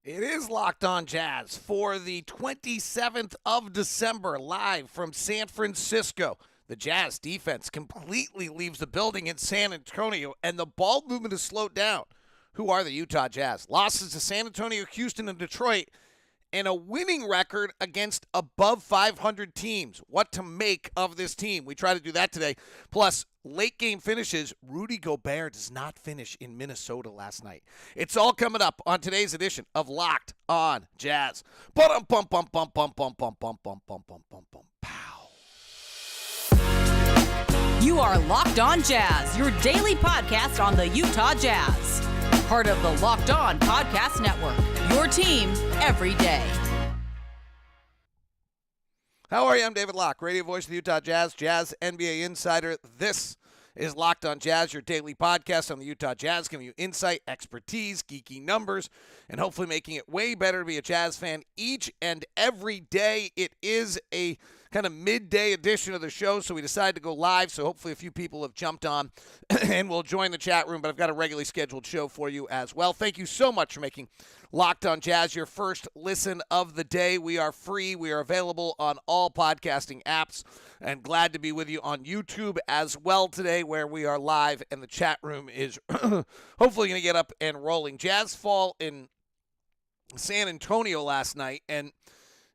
It is Locked On Jazz for the 27th of December, live from San Francisco. The Jazz defense completely leaves the building in San Antonio, and the ball movement is slowed down. Who are the Utah Jazz? Losses to San Antonio, Houston, and Detroit, and a winning record against above 500 teams. What to make of this team? We try to do that today. Plus, late game finishes. Rudy Gobert does not finish in Minnesota last night. It's all coming up on today's edition of Locked On Jazz. Pow. You are Locked On Jazz, your daily podcast on the Utah Jazz. Part of the Locked On Podcast Network, your team every day. How are you? I'm David Locke, radio voice of the Utah Jazz, Jazz NBA insider. This is Locked On Jazz, your daily podcast on the Utah Jazz, giving you insight, expertise, geeky numbers, and hopefully making it way better to be a Jazz fan each and every day. It is a kind of midday edition of the show, so we decided to go live, so hopefully a few people have jumped on and will join the chat room, but I've got a regularly scheduled show for you as well. Thank you so much for making Locked On Jazz your first listen of the day. We are free. We are available on all podcasting apps, and glad to be with you on YouTube as well today, where we are live, and the chat room is hopefully going to get up and rolling. Jazz fall in San Antonio last night, and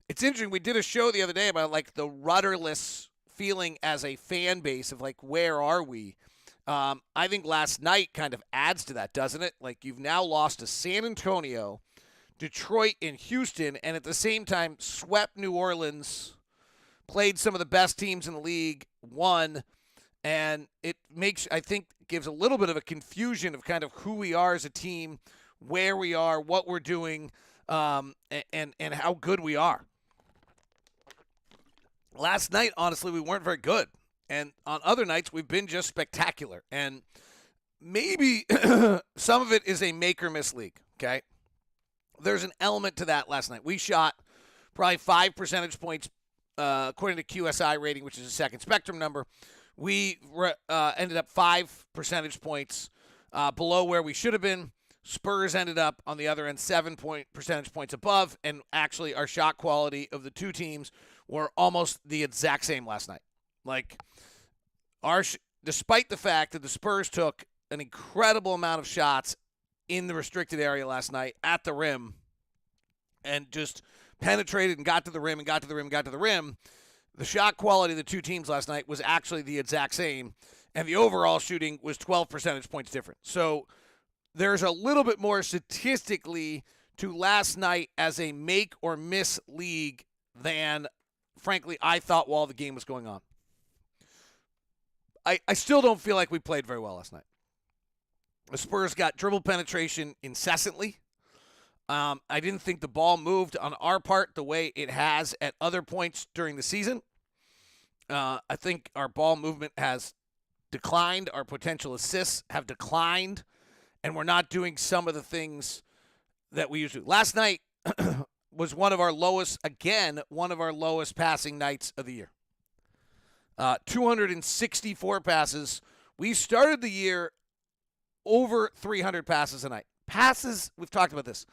it's interesting. We did a show the other day about like the rudderless feeling as a fan base of like, where are we? I think last night kind of adds to that, doesn't it? Like, you've now lost to San Antonio, Detroit, and Houston, and at the same time swept New Orleans, played some of the best teams in the league, won, and it makes, I think, gives a little bit of a confusion of kind of who we are as a team, where we are, what we're doing, and how good we are. Last night, honestly, we weren't very good. And on other nights, we've been just spectacular. And maybe some of it is a make-or-miss league, okay? There's an element to that last night. We shot probably 5 percentage points, according to QSI rating, which is a second spectrum number. We ended up 5 percentage points below where we should have been. Spurs ended up on the other end 7 percentage points above, and actually our shot quality of the two teams were almost the exact same last night. Like, despite the fact that the Spurs took an incredible amount of shots in the restricted area last night at the rim and just penetrated and got to the rim and got to the rim and got to the rim, the shot quality of the two teams last night was actually the exact same, and the overall shooting was 12 percentage points different. So there's a little bit more statistically to last night as a make or miss league than, frankly, I thought while the game was going on. I still don't feel like we played very well last night. The Spurs got dribble penetration incessantly. I didn't think the ball moved on our part the way it has at other points during the season. I think our ball movement has declined. Our potential assists have declined. And we're not doing some of the things that we usually do. Last night was one of our lowest passing nights of the year. 264 passes. We started the year over 300 passes a night. Passes, we've talked about this.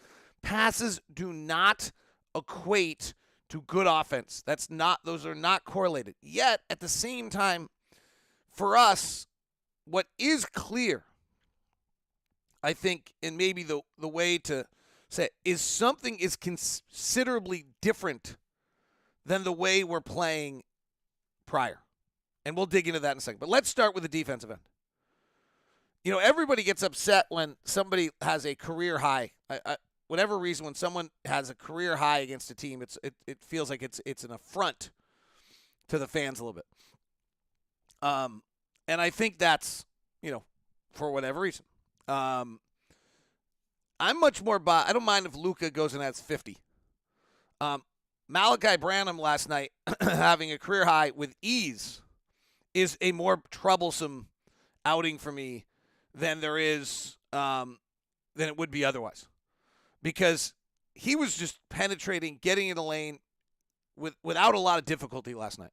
Passes do not equate to good offense. Those are not correlated. Yet, at the same time, for us, what is clear, I think, and maybe the way to say it, is something is considerably different than the way we're playing prior. And we'll dig into that in a second. But let's start with the defensive end. You know, everybody gets upset when somebody has a career high. Whatever reason, when someone has a career high against a team, it feels like it's an affront to the fans a little bit. And I think that's, for whatever reason. I'm much more I don't mind if Luka goes and has 50. Malachi Branham last night having a career high with ease is a more troublesome outing for me than there is than it would be otherwise, because he was just penetrating, getting in the lane without a lot of difficulty last night.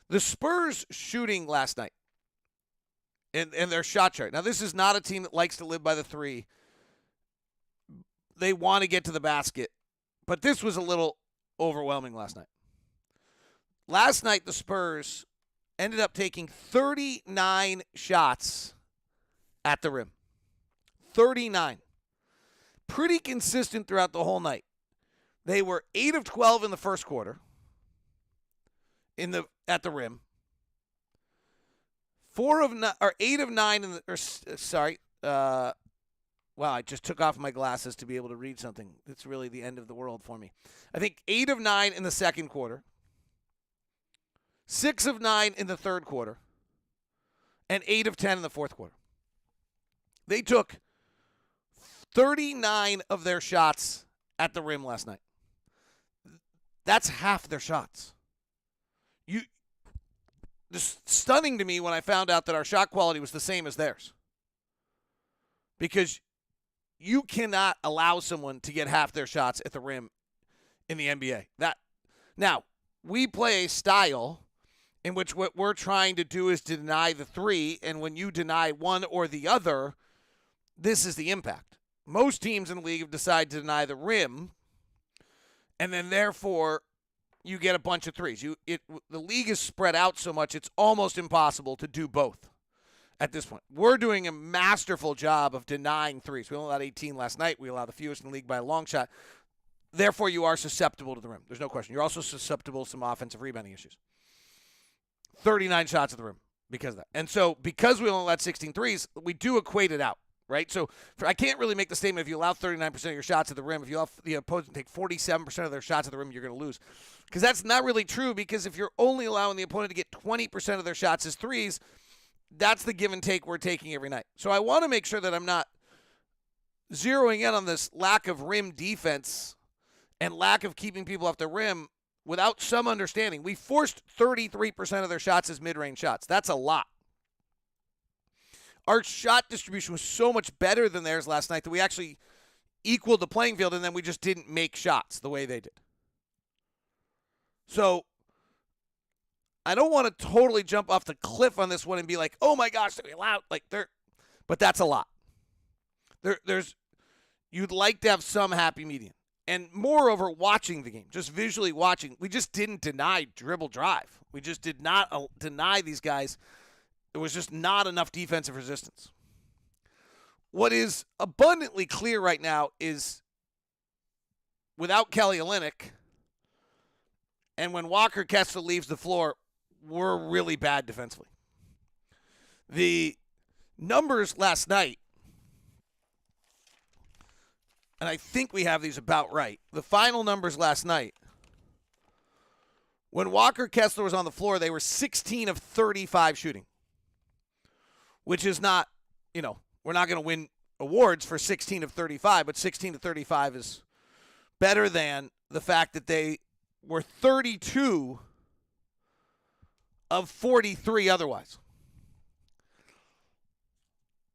The Spurs shooting last night and their shot chart. Now, this is not a team that likes to live by the three. they want to get to the basket. But this was a little overwhelming last night. Last night, the Spurs ended up taking 39 shots at the rim. 39. Pretty consistent throughout the whole night. They were 8 of 12 in the first quarter at the rim. 8 of 9 in the wow, I just took off my glasses to be able to read something. It's really the end of the world for me. I think 8 of 9 in the second quarter. 6 of 9 in the third quarter. And 8 of 10 in the fourth quarter. They took 39 of their shots at the rim last night. That's half their shots. It's stunning to me when I found out that our shot quality was the same as theirs. Because you cannot allow someone to get half their shots at the rim in the NBA. Now, we play a style in which what we're trying to do is to deny the three, and when you deny one or the other, this is the impact. Most teams in the league have decided to deny the rim, and then therefore you get a bunch of threes. The league is spread out so much, it's almost impossible to do both at this point. We're doing a masterful job of denying threes. We only allowed 18 last night. We allowed the fewest in the league by a long shot. Therefore, you are susceptible to the rim. There's no question. You're also susceptible to some offensive rebounding issues. 39 shots at the rim because of that. And so because we only allowed 16 threes, we do equate it out, right? So I can't really make the statement if you allow 39% of your shots at the rim, if you allow the opponent to take 47% of their shots at the rim, you're going to lose. Because that's not really true, because if you're only allowing the opponent to get 20% of their shots as threes, that's the give and take we're taking every night. So I want to make sure that I'm not zeroing in on this lack of rim defense and lack of keeping people off the rim without some understanding. We forced 33% of their shots as mid-range shots. That's a lot. Our shot distribution was so much better than theirs last night that we actually equaled the playing field, and then we just didn't make shots the way they did. So I don't want to totally jump off the cliff on this one and be like, oh my gosh, they allowed, but that's a lot. You'd like to have some happy median. And moreover, watching the game, just visually watching, we just didn't deny dribble drive. We just did not deny these guys. There was just not enough defensive resistance. What is abundantly clear right now is without Kelly Olynyk, and when Walker Kessler leaves the floor, we're really bad defensively. The numbers last night, and I think we have these about right. The final numbers last night, when Walker Kessler was on the floor, they were 16 of 35 shooting, which is not, we're not going to win awards for 16 of 35, but 16 of 35 is better than the fact that they were 32 of 43 otherwise.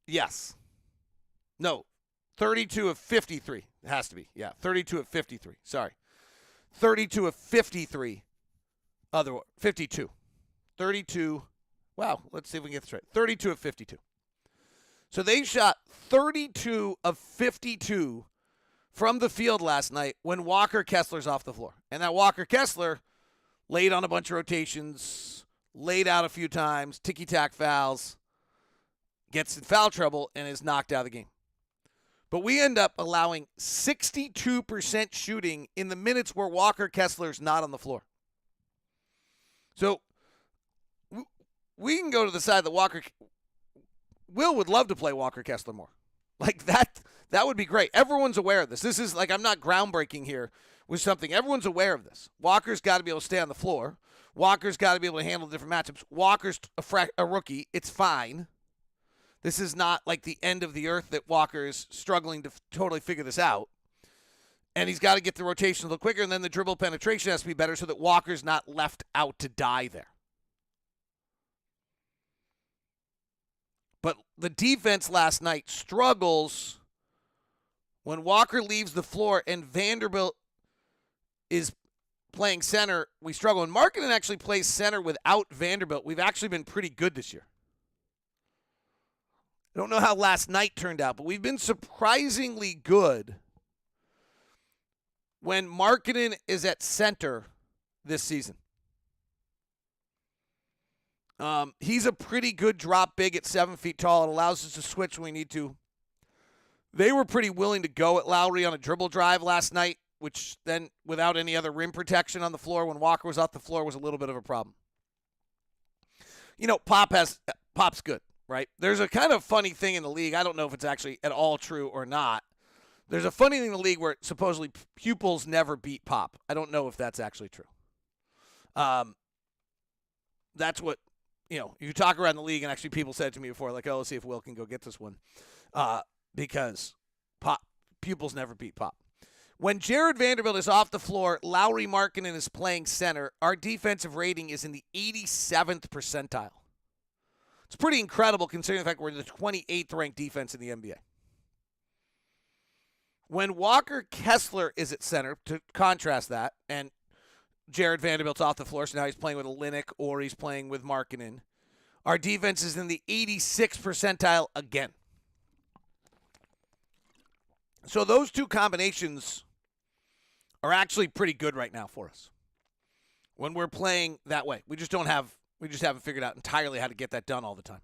Yes. No. 32 of 53. It has to be. Yeah, 32 of 53. Sorry. 32 of 53. 52. 32. Wow, let's see if we can get this right. 32 of 52. So they shot 32 of 52 from the field last night when Walker Kessler's off the floor. And that Walker Kessler laid on a bunch of rotations, laid out a few times, ticky-tack fouls, gets in foul trouble, and is knocked out of the game. But we end up allowing 62% shooting in the minutes where Walker Kessler's not on the floor. So we can go to the side that Will would love to play Walker Kessler more. Like that would be great. Everyone's aware of this. This is I'm not groundbreaking here with something. Everyone's aware of this. Walker's got to be able to stay on the floor. Walker's got to be able to handle different matchups. Walker's a rookie. It's fine. This is not like the end of the earth that Walker is struggling to totally figure this out. And he's got to get the rotation a little quicker, and then the dribble penetration has to be better so that Walker's not left out to die there. But the defense last night struggles when Walker leaves the floor and Vanderbilt is playing center. We struggle. And Markkanen actually plays center without Vanderbilt. We've actually been pretty good this year. I don't know how last night turned out, but we've been surprisingly good when Markkanen is at center this season. He's a pretty good drop big at 7 feet tall. It allows us to switch when we need to. They were pretty willing to go at Lowry on a dribble drive last night, which then, without any other rim protection on the floor, when Walker was off the floor, was a little bit of a problem. You know, Pop's good, right? There's a kind of funny thing in the league. I don't know if it's actually at all true or not. There's a funny thing in the league where supposedly pupils never beat Pop. I don't know if that's actually true. That's what, you know, you talk around the league, and actually people said to me before, like, oh, let's see if Will can go get this one. Because pupils never beat Pop. When Jared Vanderbilt is off the floor, Lowry Markkanen is playing center. Our defensive rating is in the 87th percentile. It's pretty incredible considering the fact we're the 28th ranked defense in the NBA. When Walker Kessler is at center, to contrast that, and Jared Vanderbilt's off the floor, so now he's playing with a Olynyk or he's playing with Markkanen, our defense is in the 86th percentile again. So those two combinations are actually pretty good right now for us when we're playing that way. We just haven't figured out entirely how to get that done all the time.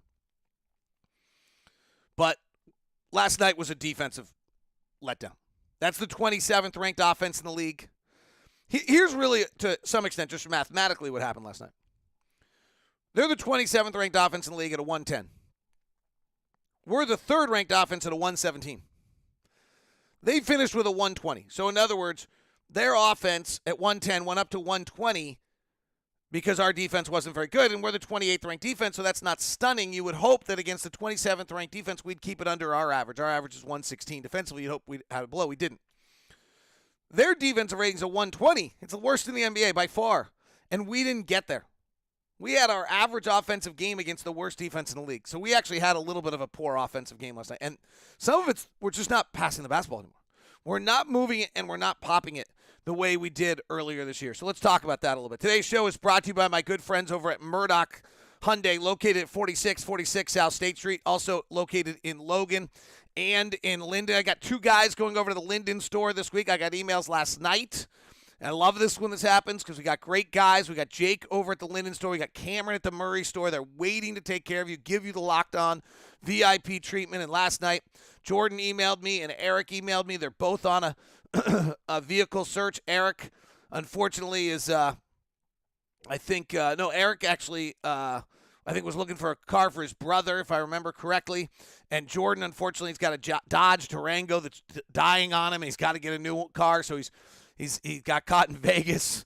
But last night was a defensive letdown. That's the 27th ranked offense in the league. Here's really, to some extent, just mathematically what happened last night. They're the 27th ranked offense in the league at a 110. We're the 3rd ranked offense at a 117. They finished with a 120. So in other words, their offense at 110 went up to 120 because our defense wasn't very good, and we're the 28th ranked defense, so that's not stunning. You would hope that against the 27th ranked defense, we'd keep it under our average. Our average is 116 defensively. You'd hope we'd have it below. We didn't. Their defensive rating's a 120. It's the worst in the NBA by far, and we didn't get there. We had our average offensive game against the worst defense in the league. So we actually had a little bit of a poor offensive game last night. And some of it's, we're just not passing the basketball anymore. We're not moving it and we're not popping it the way we did earlier this year. So let's talk about that a little bit. Today's show is brought to you by my good friends over at Murdoch Hyundai, located at 4646 South State Street, also located in Logan and in Linden. I got 2 guys going over to the Linden store this week. I got emails last night. And I love this when this happens because we got great guys. We got Jake over at the Linden store. We got Cameron at the Murray store. They're waiting to take care of you, give you the Locked On VIP treatment. And last night, Jordan emailed me and Eric emailed me. They're both on a vehicle search. Eric, unfortunately, is, Eric actually, I think was looking for a car for his brother, if I remember correctly. And Jordan, unfortunately, he's got a Dodge Durango that's dying on him. And he's got to get a new car, so he got caught in Vegas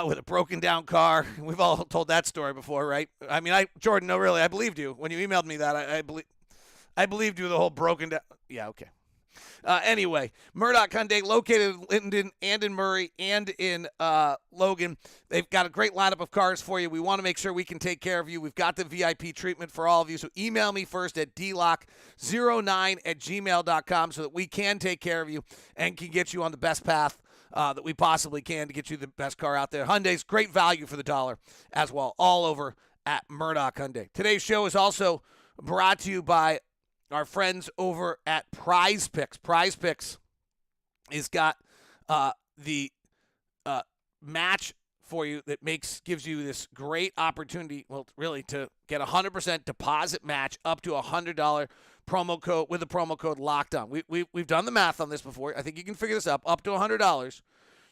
with a broken down car. We've all told that story before, right? I mean, Jordan, no, really, I believed you when you emailed me that. I believed you the whole broken down. Yeah, okay. Anyway, Murdoch Hyundai, located in Linden and in Murray and in Logan. They've got a great lineup of cars for you. We want to make sure we can take care of you. We've got the VIP treatment for all of you. So email me first at dlock09@gmail.com so that we can take care of you and can get you on the best path that we possibly can to get you the best car out there. Hyundai's great value for the dollar as well, all over at Murdoch Hyundai. Today's show is also brought to you by our friends over at Prize Picks. Prize Picks has got the match for you that gives you this great opportunity, well, really, to get a 100% deposit match up to a $100 promo code with the promo code Locked On. We've done the math on this before. I think you can figure this up to $100.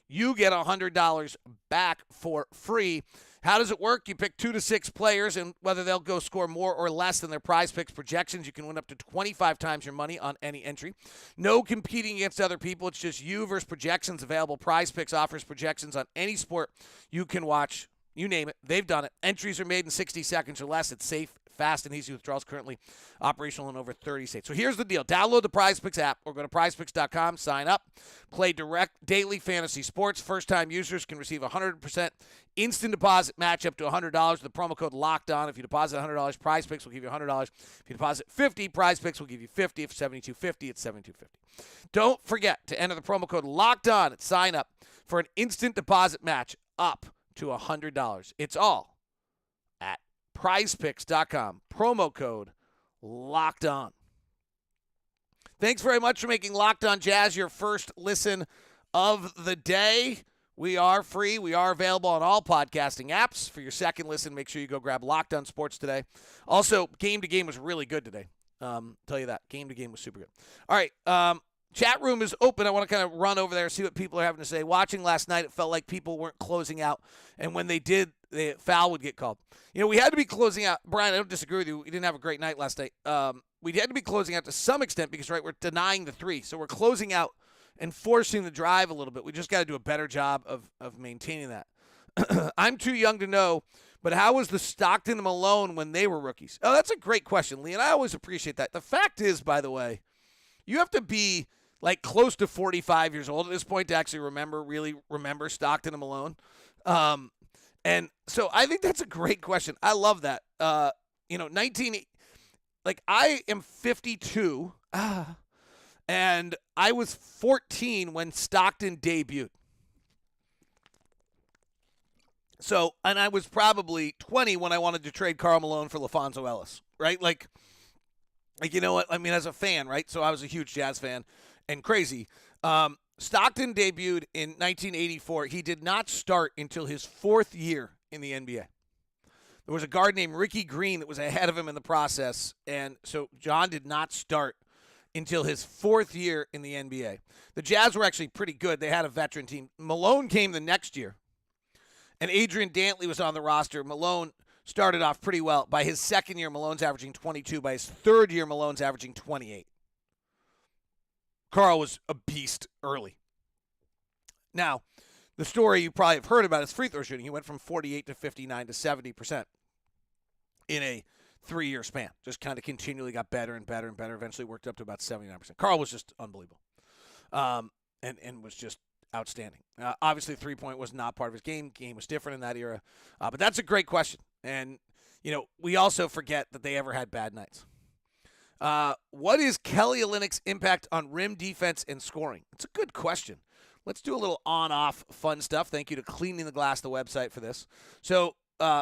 You get $100 back for free. How does it work? You pick 2 to 6 players, and whether they'll go score more or less than their Prize Picks projections, you can win up to 25 times your money on any entry. No competing against other people. It's just you versus projections available. Prize Picks offers projections on any sport you can watch. You name it. They've done it. Entries are made in 60 seconds or less. It's safe, fast, and easy. Withdrawals currently operational in over 30 states. So here's the deal. Download the Prize Picks app or go to prizepicks.com, sign up, play direct daily fantasy sports. First-time users can receive a 100% instant deposit match up to $100 with the promo code Locked On. If you deposit $100, Prize Picks will give you $100. If you deposit $50, Prize Picks will give you $50. If $72.50, it's $72.50. Don't forget to enter the promo code Locked On at sign up for an instant deposit match up to $100. It's all at prizepicks.com. Promo code Locked On. Thanks very much for making Locked On Jazz your first listen of the day. We are free. We are available on all podcasting apps. For your second listen, make sure you go grab Locked On Sports today. Also, Game to Game was really good today. Tell you that. Game to Game was super good. All right. Chat room is open. I want to kind of run over there, see what people are having to say. Watching last night, it felt like people weren't closing out. And when they did, the foul would get called. We had to be closing out. Brian, I don't disagree with you. We didn't have a great night last night. We had to be closing out to some extent because, right, we're denying the three. So we're closing out and forcing the drive a little bit. We just got to do a better job of maintaining that. I'm too young to know, but how was the Stockton and Malone when they were rookies? Oh, that's a great question, Lee, and I always appreciate that. The fact is, by the way, you have to be like close to 45 years old at this point to actually really remember Stockton and Malone. And so I think that's a great question. I love that. 19, like I am 52. And I was 14 when Stockton debuted. So, and I was probably 20 when I wanted to trade Karl Malone for LaFonso Ellis, right? Like, you know what? I mean, as a fan, right? So I was a huge Jazz fan and crazy. Stockton debuted in 1984. He did not start until his fourth year in the NBA. There was a guard named Ricky Green that was ahead of him in the process. And so John did not start until his fourth year in the NBA. The Jazz were actually pretty good. They had a veteran team. Malone came the next year, and Adrian Dantley was on the roster. Malone started off pretty well. By his second year, Malone's averaging 22. By his third year, Malone's averaging 28. Karl was a beast early. Now, the story you probably have heard about is free throw shooting. He went from 48 to 59 to 70% in a 3-year span. Just kind of continually got better and better and better. Eventually worked up to about 79%. Karl was just unbelievable, and was just outstanding. Obviously, three-point was not part of his game. Game was different in that era. But that's a great question. And, we also forget that they ever had bad nights. What is Kelly Olynyk's impact on rim defense and scoring? It's a good question. Let's do a little on-off fun stuff. Thank you to Cleaning the Glass, the website, for this. So,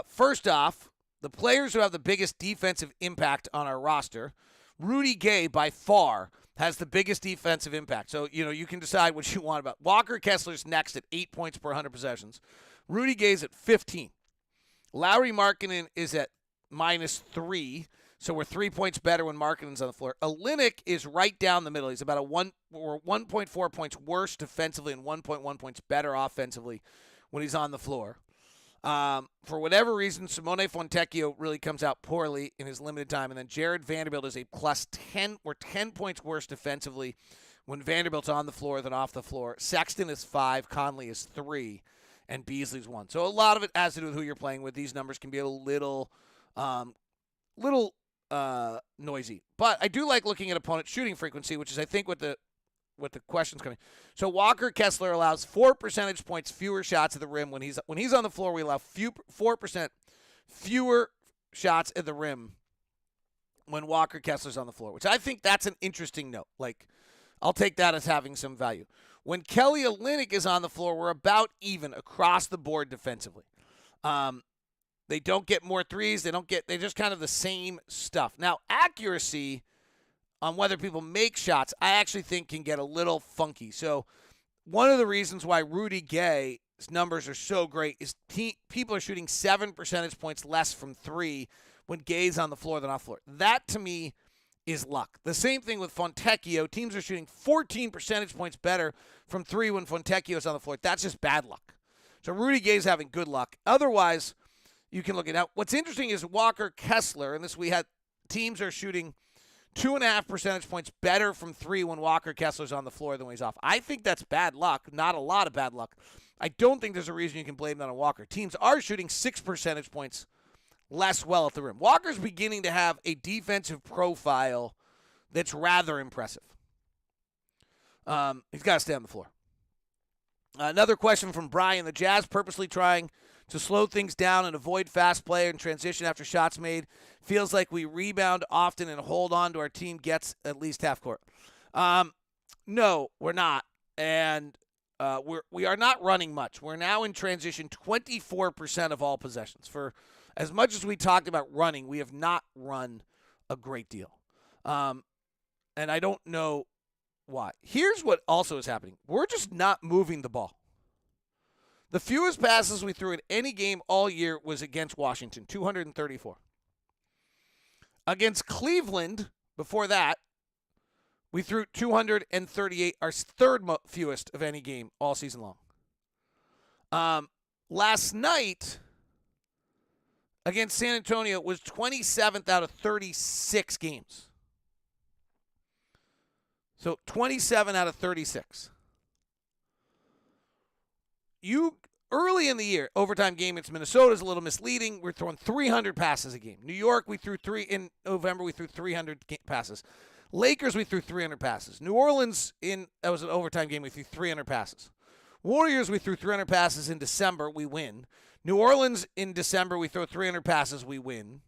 first off, the players who have the biggest defensive impact on our roster, Rudy Gay, by far, has the biggest defensive impact. So, you can decide what you want about. Walker Kessler's next at 8 points per 100 possessions. Rudy Gay's at 15. Lauri Markkanen is at -3. So we're 3 points better when Markkanen's on the floor. Olynyk is right down the middle. He's about 1.4 points worse defensively and 1.1 points better offensively when he's on the floor. For whatever reason, Simone Fontecchio really comes out poorly in his limited time. And then Jared Vanderbilt is a +10 or 10 points worse defensively when Vanderbilt's on the floor than off the floor. Sexton is 5, Conley is 3, and Beasley's 1. So a lot of it has to do with who you're playing with. These numbers can be a little noisy. But I do like looking at opponent shooting frequency, which is, I think, what the question's coming. So Walker Kessler allows 4 percentage points fewer shots at the rim when he's on the floor. We allow 4% fewer shots at the rim when Walker Kessler's on the floor, which I think that's an interesting note. Like, I'll take that as having some value. When Kelly Olynyk is on the floor, we're about even across the board defensively. They don't get more threes. They're just kind of the same stuff. Now, accuracy on whether people make shots, I actually think can get a little funky. So one of the reasons why Rudy Gay's numbers are so great is people are shooting 7 percentage points less from 3 when Gay's on the floor than off floor. That, to me, is luck. The same thing with Fontecchio. Teams are shooting 14 percentage points better from 3 when Fontecchio's on the floor. That's just bad luck. So Rudy Gay's having good luck. Otherwise, you can look at it. Now, what's interesting is Walker Kessler, and teams are shooting 2.5 percentage points better from 3 when Walker Kessler's on the floor than when he's off. I think that's bad luck, not a lot of bad luck. I don't think there's a reason you can blame that on Walker. Teams are shooting 6 percentage points less well at the rim. Walker's beginning to have a defensive profile that's rather impressive. He's got to stay on the floor. Another question from Brian. The Jazz purposely trying to slow things down and avoid fast play and transition after shots made. Feels like we rebound often and hold on to our team gets at least half court. No, we're not. And we are not running much. We're now in transition 24% of all possessions. For as much as we talked about running, we have not run a great deal. And I don't know why. Here's what also is happening. We're just not moving the ball. The fewest passes we threw in any game all year was against Washington, 234. Against Cleveland, before that, we threw 238, our third fewest of any game all season long. Last night, against San Antonio, was 27th out of 36 games. So 27 out of 36. Early in the year, overtime game against Minnesota is a little misleading. We're throwing 300 passes a game. New York, we threw in November, we threw 300 passes. Lakers, we threw 300 passes. New Orleans, that was an overtime game, we threw 300 passes. Warriors, we threw 300 passes in December, we win. New Orleans, in December, we throw 300 passes, we win.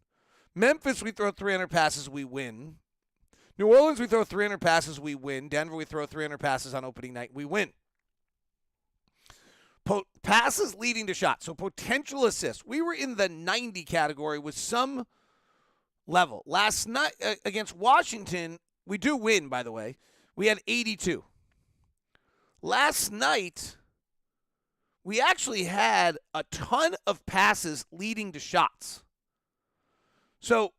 Memphis, we throw 300 passes, we win. New Orleans, we throw 300 passes, we win. Denver, we throw 300 passes on opening night, we win. Passes leading to shots, so potential assists. We were in the 90 category with some level. Last night against Washington, we do win, by the way. We had 82. Last night, we actually had a ton of passes leading to shots. So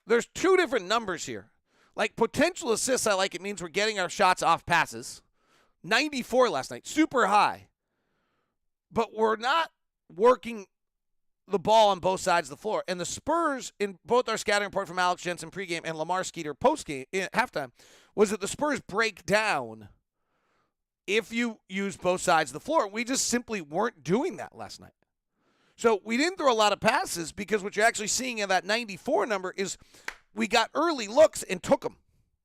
there's two different numbers here. Like potential assists, I like it means we're getting our shots off passes. 94 last night, super high. But we're not working the ball on both sides of the floor. And the Spurs, in both our scouting report from Alex Jensen pregame and Lamar Skeeter postgame, halftime, was that the Spurs break down if you use both sides of the floor. We just simply weren't doing that last night. So we didn't throw a lot of passes because what you're actually seeing in that 94 number is we got early looks and took them.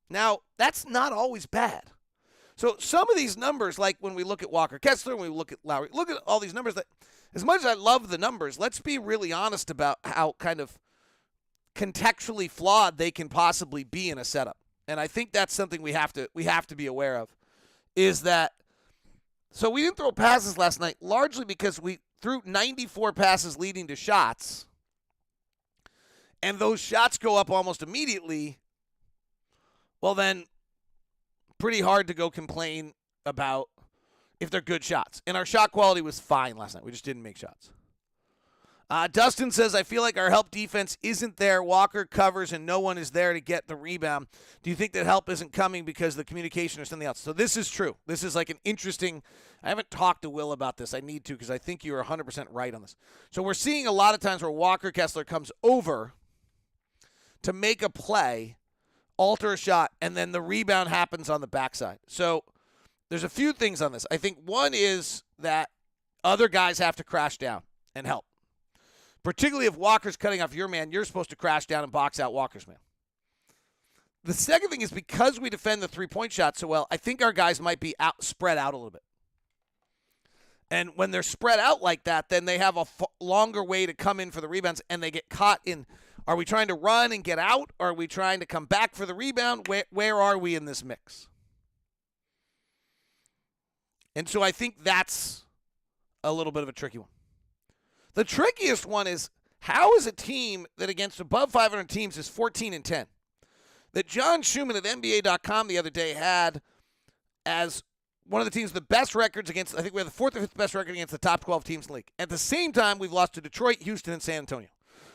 Now, that's not always bad. So some of these numbers, like when we look at Walker Kessler, when we look at Lowry, look at all these numbers. That, as much as I love the numbers, let's be really honest about how kind of contextually flawed they can possibly be in a setup. And I think that's something we have to be aware of. Is that so we didn't throw passes last night largely because we threw 94 passes leading to shots, and those shots go up almost immediately. Well, then. Pretty hard to go complain about if they're good shots. And our shot quality was fine last night. We just didn't make shots. Dustin says, I feel like our help defense isn't there. Walker covers and no one is there to get the rebound. Do you think that help isn't coming because of the communication or something else? So this is true. This is like an interesting – I haven't talked to Will about this. I need to because I think you're 100% right on this. So we're seeing a lot of times where Walker Kessler comes over to make a play – alter a shot, and then the rebound happens on the backside. So there's a few things on this. I think one is that other guys have to crash down and help. Particularly if Walker's cutting off your man, you're supposed to crash down and box out Walker's man. The second thing is because we defend the three-point shot so well, I think our guys might be spread out a little bit. And when they're spread out like that, then they have a longer way to come in for the rebounds, and they get caught in – are we trying to run and get out? Or are we trying to come back for the rebound? Where are we in this mix? And so I think that's a little bit of a tricky one. The trickiest one is how is a team that against above 500 teams is 14-10? That John Schumann at NBA.com the other day had as one of the teams with the best records against, I think we have the fourth or fifth best record against the top 12 teams in the league. At the same time, we've lost to Detroit, Houston, and San Antonio.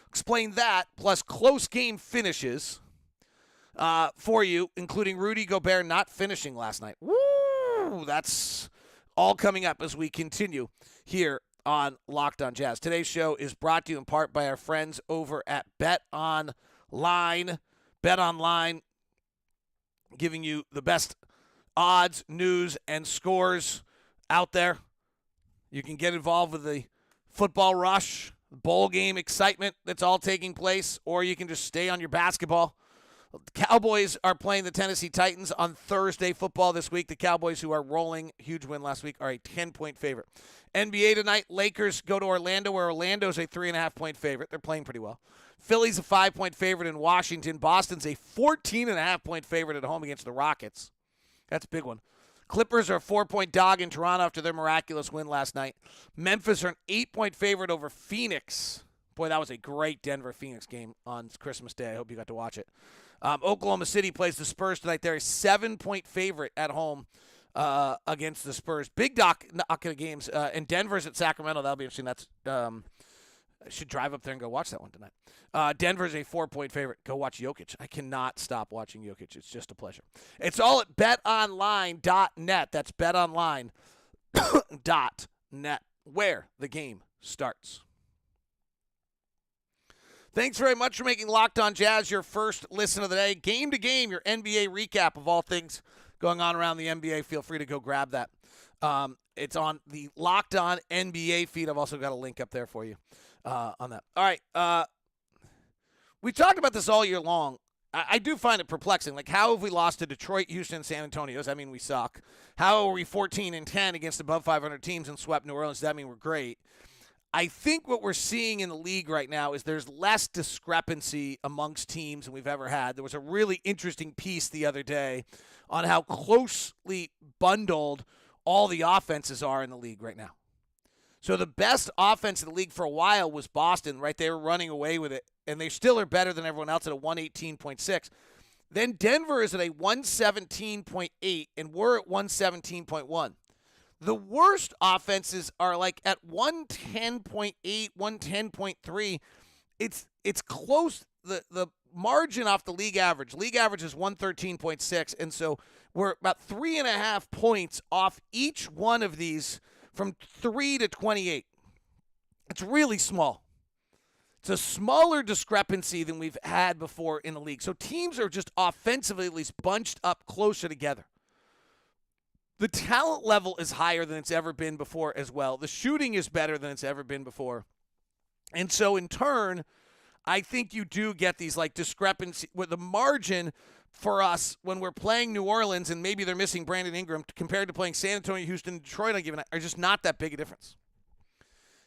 Explain that, plus close game finishes for you, including Rudy Gobert not finishing last night. Woo! That's all coming up as we continue here on Locked On Jazz. Today's show is brought to you in part by our friends over at Bet Online. Bet Online, giving you the best odds, news, and scores out there. You can get involved with the football rush, bowl game excitement that's all taking place, or you can just stay on your basketball. The Cowboys are playing the Tennessee Titans on Thursday football this week. The Cowboys, who are rolling, huge win last week, are a 10-point favorite. NBA tonight, Lakers go to Orlando, where Orlando's a 3.5-point favorite. They're playing pretty well. Philly's a 5-point favorite in Washington. Boston's a 14.5-point favorite at home against the Rockets. That's a big one. Clippers are a 4-point dog in Toronto after their miraculous win last night. Memphis are an 8-point favorite over Phoenix Boy, that was a great Denver-Phoenix game on Christmas Day. I hope you got to watch it. Oklahoma City plays the Spurs tonight. They're a 7-point favorite at home against the Spurs. Big knock of games. And Denver's at Sacramento. That'll be interesting. I should drive up there and go watch that one tonight. Denver's a 4-point favorite. Go watch Jokic. I cannot stop watching Jokic. It's just a pleasure. It's all at betonline.net. That's betonline.net, where the game starts. Thanks very much for making Locked On Jazz your first listen of the day. Game to game, your NBA recap of all things going on around the NBA. Feel free to go grab that. It's on the Locked On NBA feed. I've also got a link up there for you on that. All right. We talked about this all year long. I do find it perplexing. Like, how have we lost to Detroit, Houston, San Antonio? Does that mean we suck? How are we 14-10 against above 500 teams and swept New Orleans? Does that mean we're great? I think what we're seeing in the league right now is there's less discrepancy amongst teams than we've ever had. There was a really interesting piece the other day on how closely bundled all the offenses are in the league right now. So the best offense in the league for a while was Boston, right? They were running away with it, and they still are better than everyone else at a 118.6. Then Denver is at a 117.8, and we're at 117.1. The worst offenses are like at 110.8, 110.3. It's close. The margin off the league average. League average is 113.6, and so we're about 3.5 points off each one of these from 3 to 28. It's really small. It's a smaller discrepancy than we've had before in the league. So teams are just offensively at least bunched up closer together. The talent level is higher than it's ever been before as well. The shooting is better than it's ever been before. And so in turn, I think you do get these like discrepancy with the margin for us when we're playing New Orleans and maybe they're missing Brandon Ingram compared to playing San Antonio, Houston, Detroit on a given night are just not that big a difference.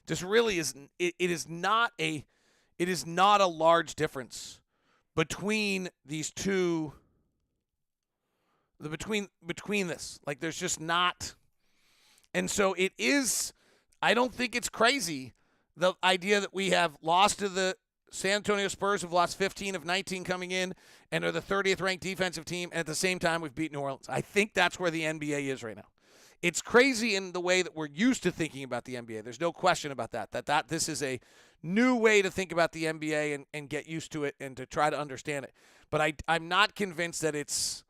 Just really is. It is not a large difference between these two. Between this, like there's just not, and so it is. I don't think it's crazy the idea that we have lost to the San Antonio Spurs, who've lost 15 of 19 coming in, and are the 30th ranked defensive team. And at the same time, we've beat New Orleans. I think that's where the NBA is right now. It's crazy in the way that we're used to thinking about the NBA. There's no question about that. That this is a new way to think about the NBA and get used to it and to try to understand it. But I'm not convinced that it's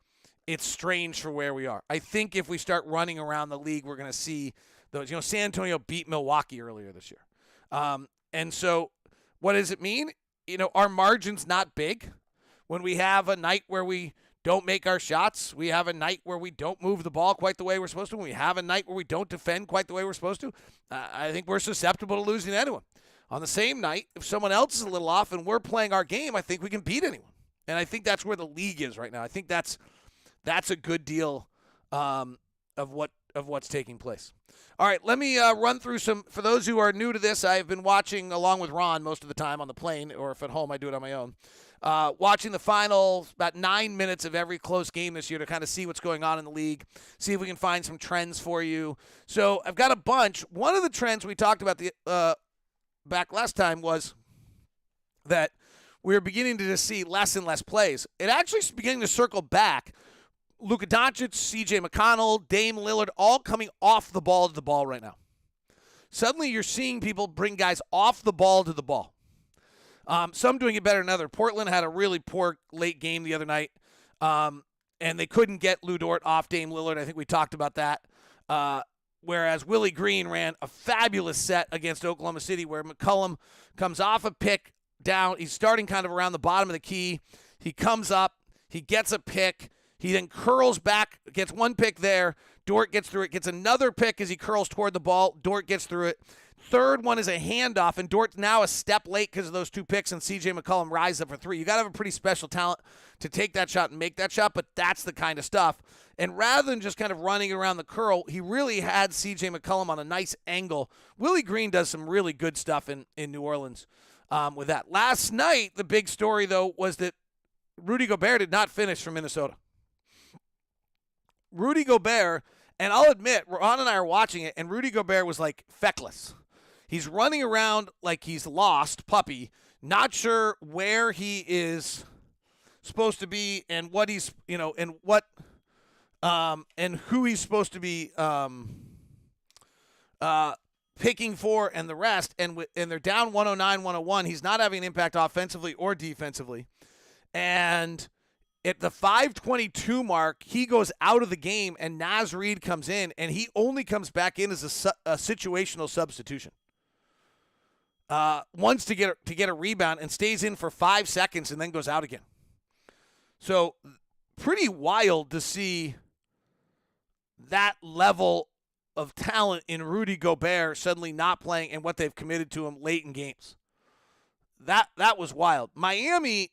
strange for where we are. I think if we start running around the league, we're going to see those. San Antonio beat Milwaukee earlier this year. And so what does it mean? Our margin's not big. When we have a night where we don't make our shots, we have a night where we don't move the ball quite the way we're supposed to, when we have a night where we don't defend quite the way we're supposed to, I think we're susceptible to losing to anyone. On the same night, if someone else is a little off and we're playing our game, I think we can beat anyone. And I think that's where the league is right now. I think that's a good deal of what's taking place. All right, let me run through some. For those who are new to this, I've been watching along with Ron most of the time on the plane, or if at home, I do it on my own. Watching the final about 9 minutes of every close game this year to kind of see what's going on in the league, see if we can find some trends for you. So I've got a bunch. One of the trends we talked about back last time was that we were beginning to just see less and less plays. It actually is beginning to circle back. Luka Doncic, C.J. McConnell, Dame Lillard, all coming off the ball to the ball right now. Suddenly you're seeing people bring guys off the ball to the ball. Some doing it better than others. Portland had a really poor late game the other night, and they couldn't get Lou Dort off Dame Lillard. I think we talked about that. Whereas Willie Green ran a fabulous set against Oklahoma City where McCollum comes off a pick down. He's starting kind of around the bottom of the key. He comes up. He gets a pick. He then curls back, gets one pick there. Dort gets through it, gets another pick as he curls toward the ball. Dort gets through it. Third one is a handoff, and Dort's now a step late because of those two picks, and C.J. McCollum rises up for three. You got to have a pretty special talent to take that shot and make that shot, but that's the kind of stuff. And rather than just kind of running around the curl, he really had C.J. McCollum on a nice angle. Willie Green does some really good stuff in New Orleans with that. Last night, the big story, though, was that Rudy Gobert did not finish for Minnesota. Rudy Gobert, and I'll admit, Ron and I are watching it, and Rudy Gobert was like feckless. He's running around like he's lost, puppy, not sure where he is supposed to be and what he's, and who he's supposed to be picking for and the rest. And they're down 109-101. He's not having an impact offensively or defensively. And at the 5:22 mark, he goes out of the game, and Naz Reid comes in, and he only comes back in as a situational substitution. Wants to get a rebound and stays in for 5 seconds and then goes out again. So pretty wild to see that level of talent in Rudy Gobert suddenly not playing and what they've committed to him late in games. That was wild. Miami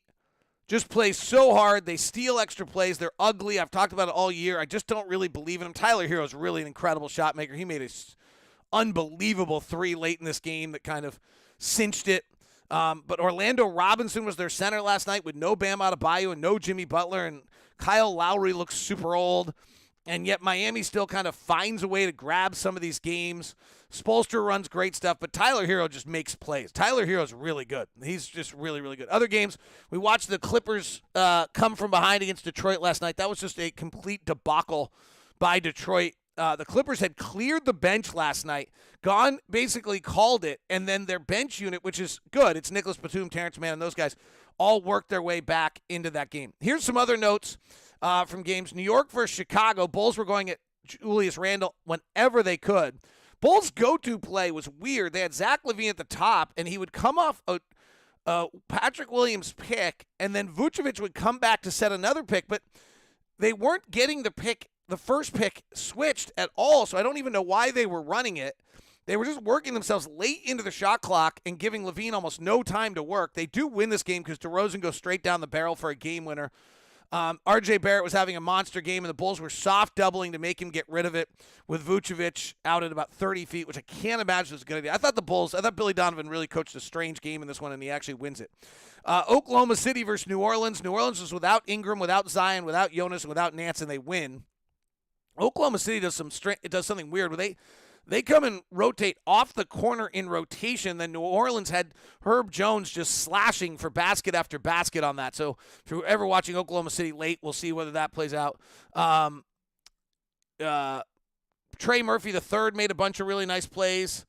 just plays so hard. They steal extra plays. They're ugly. I've talked about it all year. I just don't really believe in them. Tyler Hero is really an incredible shot maker. He made an unbelievable three late in this game that kind of cinched it. But Orlando Robinson was their center last night with no Bam Adebayo and no Jimmy Butler, and Kyle Lowry looks super old. And yet Miami still kind of finds a way to grab some of these games. Spoelstra runs great stuff, but Tyler Hero just makes plays. Tyler Hero's really good. He's just really, really good. Other games, we watched the Clippers come from behind against Detroit last night. That was just a complete debacle by Detroit. The Clippers had cleared the bench last night, basically called it, and then their bench unit, which is good, it's Nicholas Batum, Terrence Mann, and those guys, all worked their way back into that game. Here's some other notes from games. New York versus Chicago. Bulls were going at Julius Randle whenever they could. Bulls' go-to play was weird. They had Zach LaVine at the top, and he would come off a Patrick Williams pick, and then Vucevic would come back to set another pick, but they weren't getting the first pick switched at all, so I don't even know why they were running it. They were just working themselves late into the shot clock and giving LaVine almost no time to work. They do win this game because DeRozan goes straight down the barrel for a game winner. R.J. Barrett was having a monster game, and the Bulls were soft doubling to make him get rid of it with Vucevic out at about 30 feet, which I can't imagine was a good idea. I thought Billy Donovan really coached a strange game in this one, and he actually wins it. Oklahoma City versus New Orleans. New Orleans was without Ingram, without Zion, without Jonas, and without Nance, and they win. Oklahoma City does something weird where they come and rotate off the corner in rotation. Then New Orleans had Herb Jones just slashing for basket after basket on that. So if you're ever watching Oklahoma City late, we'll see whether that plays out. Trey Murphy III made a bunch of really nice plays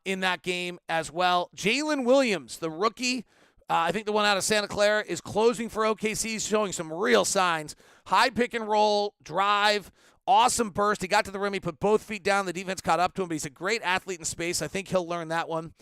in that game as well. Jalen Williams, the rookie, I think the one out of Santa Clara, is closing for OKC. He's showing some real signs. High pick and roll, drive, awesome burst. He got to the rim. He put both feet down. The defense caught up to him, but he's a great athlete in space. I think he'll learn that one.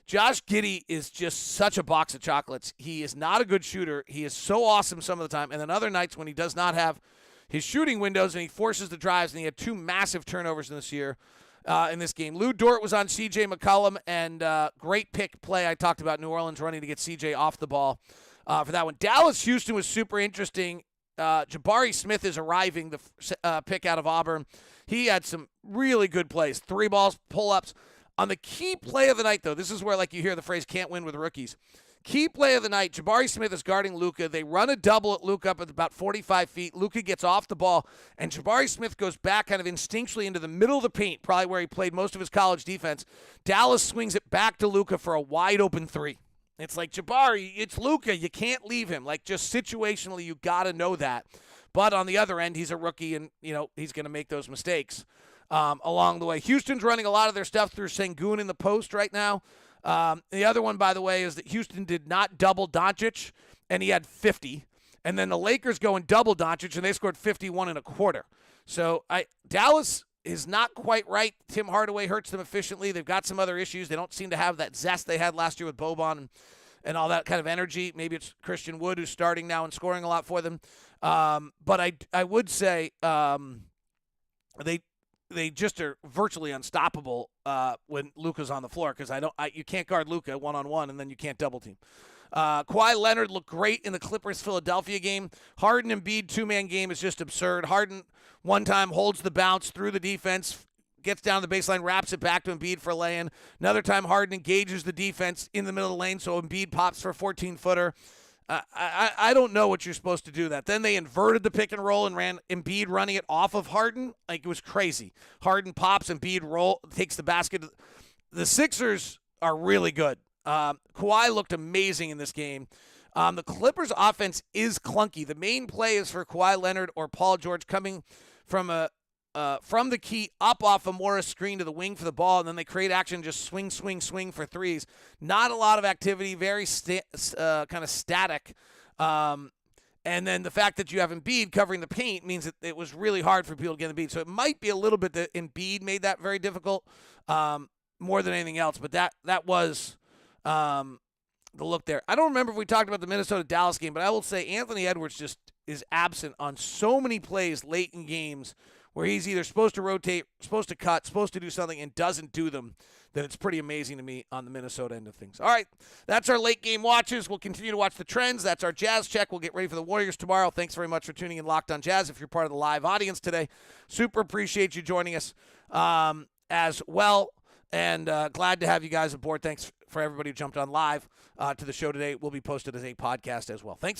Josh Giddey is just such a box of chocolates. He is not a good shooter. He is so awesome some of the time. And then other nights when he does not have his shooting windows and he forces the drives, and he had two massive turnovers in this game. Lou Dort was on C.J. McCollum, and great pick play I talked about New Orleans running to get C.J. off the ball for that one. Dallas-Houston was super interesting. Jabari Smith is arriving, the pick out of Auburn. He had some really good plays. 3 balls, pull-ups. On the key play of the night, though, this is where you hear the phrase can't win with rookies. Key play of the night, Jabari Smith is guarding Luka. They run a double at Luka up at about 45 feet. Luka gets off the ball, and Jabari Smith goes back kind of instinctually into the middle of the paint, probably where he played most of his college defense. Dallas swings it back to Luka for a wide-open 3. It's like, Jabari, it's Luka. You can't leave him. Just situationally, you got to know that. But on the other end, he's a rookie, and, he's going to make those mistakes along the way. Houston's running a lot of their stuff through Sengun in the post right now. The other one, by the way, is that Houston did not double Doncic, and he had 50. And then the Lakers go and double Doncic, and they scored 51 and a quarter. So Dallas is not quite right. Tim Hardaway hurts them efficiently. They've got some other issues. They don't seem to have that zest they had last year with Boban and all that kind of energy. Maybe it's Christian Wood who's starting now and scoring a lot for them. But I would say they just are virtually unstoppable when Luka's on the floor, because you can't guard Luka one-on-one, and then you can't double team. Kawhi Leonard looked great in the Clippers-Philadelphia game. Harden Embiid two-man game is just absurd. Harden one time holds the bounce through the defense, gets down the baseline, wraps it back to Embiid for a lay-in. Another time Harden engages the defense in the middle of the lane, so Embiid pops for a 14-footer. I don't know what you're supposed to do that. Then they inverted the pick and roll and ran Embiid running it off of Harden. It was crazy. Harden pops, Embiid takes the basket. the Sixers are really good. Kawhi looked amazing in this game. The Clippers' offense is clunky. The main play is for Kawhi Leonard or Paul George coming from the key up off a Morris screen to the wing for the ball, and then they create action, just swing for threes. Not a lot of activity, very kind of static. And then the fact that you have Embiid covering the paint means that it was really hard for people to get Embiid. So it might be a little bit that Embiid made that very difficult more than anything else. But that was the look there. I don't remember if we talked about the Minnesota-Dallas game, but I will say Anthony Edwards just is absent on so many plays late in games where he's either supposed to rotate, supposed to cut, supposed to do something, and doesn't do them, that it's pretty amazing to me on the Minnesota end of things. All right, that's our late game watches. We'll continue to watch the trends. That's our Jazz check. We'll get ready for the Warriors tomorrow. Thanks very much for tuning in Locked on Jazz. If you're part of the live audience today, super appreciate you joining us as well, and glad to have you guys aboard. Thanks for everybody who jumped on live to the show today. It will be posted as a podcast as well. Thanks for